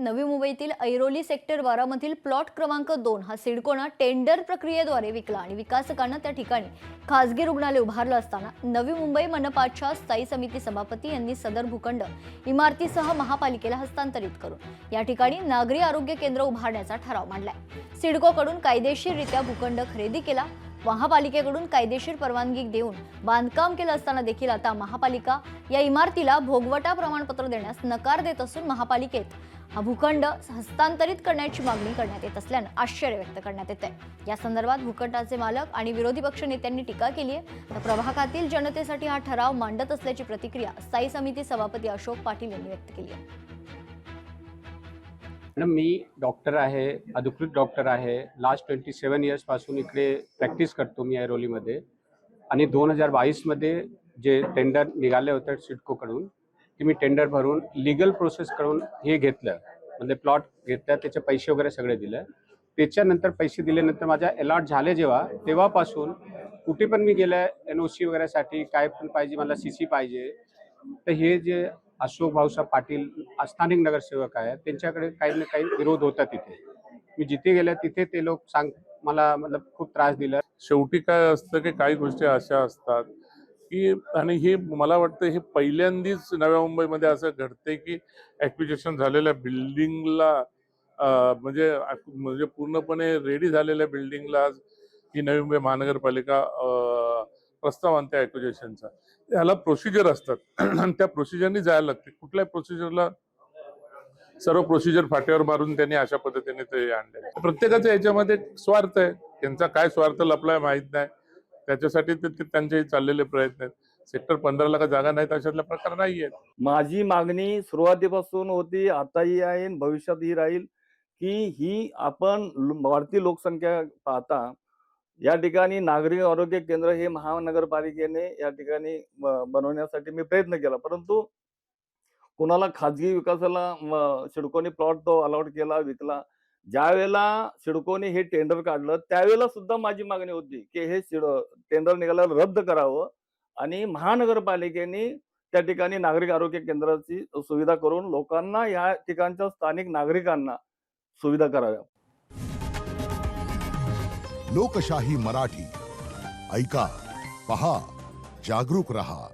नवी मुंबईतील ऐरोली सेक्टर 12 मधील प्लॉट क्रमांक 2 हा सिडकोनं टेंडर प्रक्रियेद्वारे विकला आणि विकासकांना त्या ठिकाणी खासगी रुग्णालय उभारलं असताना नवी मुंबई मनपाच्या स्थायी समिती सभापती यांनी सदर भूखंड इमारतीसह महापालिकेला हस्तांतरित करून या ठिकाणी नागरी आरोग्य केंद्र उभारण्याचा ठराव मांडलाय। सिडकोकडून कायदेशीररित्या भूखंड खरेदी केला, महापालिकेकडून कायदेशीर परवानगी देऊन बांधकाम केलं असताना देखील आता महापालिका या इमारतीला भोगवटा प्रमाणपत्र देण्यास नकार देत असून महापालिकेत हा भूखंड हस्तांतरित करण्याची मागणी करण्यात येत असल्यानं आश्चर्य व्यक्त करण्यात येत आहे। या संदर्भात भूखंडाचे मालक आणि विरोधी पक्ष नेत्यांनी टीका केली आहे, तर प्रभागातील जनतेसाठी हा ठराव मांडत असल्याची प्रतिक्रिया स्थायी समिती सभापती अशोक पाटील यांनी व्यक्त केली आहे। मी डॉक्टर आहे, अधिकृत डॉक्टर आहे। लास्ट 27 इयर्स पासून इकडे प्रॅक्टिस करतो मी ऐरोलीमध्ये आणि 2022 मध्ये जे टेंडर निघाले होते सिडकोकडून ते मी टेंडर भरून लीगल प्रोसेस करून हे घेतलं, म्हणजे प्लॉट घेतला, त्याचे पैसे वगैरे सगळे दिले। त्याच्यानंतर पैसे दिल्यानंतर माझ्या अलॉट झाले जेव्हा तेव्हापासून कुठे पण मी गेल्या NOC वगैरेसाठी काय पण पाहिजे, मला CC पाहिजे, तर हे जे अशोक भाऊसाहेब पाटील स्थानिक नगरसेवक आहे त्यांच्याकडे काही ना काही विरोध होता। तिथे मी जिथे गेल्या तिथे ते लोक मला मतलब खूप त्रास दिला। शेवटी काय असतं की काही गोष्टी अशा असतात की आणि हे मला वाटतं हे पहिल्यांदाच नव्या मुंबईमध्ये असं घडते की ॲक्विजिशन झालेल्या बिल्डिंगला म्हणजे पूर्णपणे रेडी झालेल्या बिल्डिंगला ही नवी मुंबई महानगरपालिका प्रस्ताव आणते ॲक्विजिशनचा। त्याला प्रोसिजर असतात आणि त्या प्रोसिजरनी जायला लागते। कुठल्याही प्रोसिजरला सर्व प्रोसिजर फाट्यावर मारून त्यांनी अशा पद्धतीने ते आणले। प्रत्येकाच्या याच्यामध्ये स्वार्थ आहे, त्यांचा काय स्वार्थ लपलाय माहित नाही, त्याच्यासाठी ते त्यांचे चाललेले प्रयत्न आहेत। सेक्टर 15 ला जागा नाहीत अशातला प्रकार नाहीये। माझी मागणी सुरुवातीपासून होती, आताही आहे, भविष्यातही राहील की ही आपण वाढती लोकसंख्या पाहता या ठिकाणी नागरिक आरोग्य केंद्र हे महानगरपालिकेने या ठिकाणी बनवण्यासाठी मी प्रयत्न केला, परंतु कोणाला खाजगी विकासाला सिडकोने प्लॉट तो अलॉट केला, विकला। ज्यावेळेला सिडकोने हे टेंडर काढलं त्यावेळेला सुद्धा माझी मागणी होती की हे टेंडर निघाल्यावर रद्द करावं आणि महानगरपालिकेने त्या ठिकाणी नागरिक आरोग्य केंद्राची सुविधा करून लोकांना या ठिकाणच्या स्थानिक नागरिकांना सुविधा कराव्या। लोकशाही मराठी ऐका, पहा, जागरूक रहा।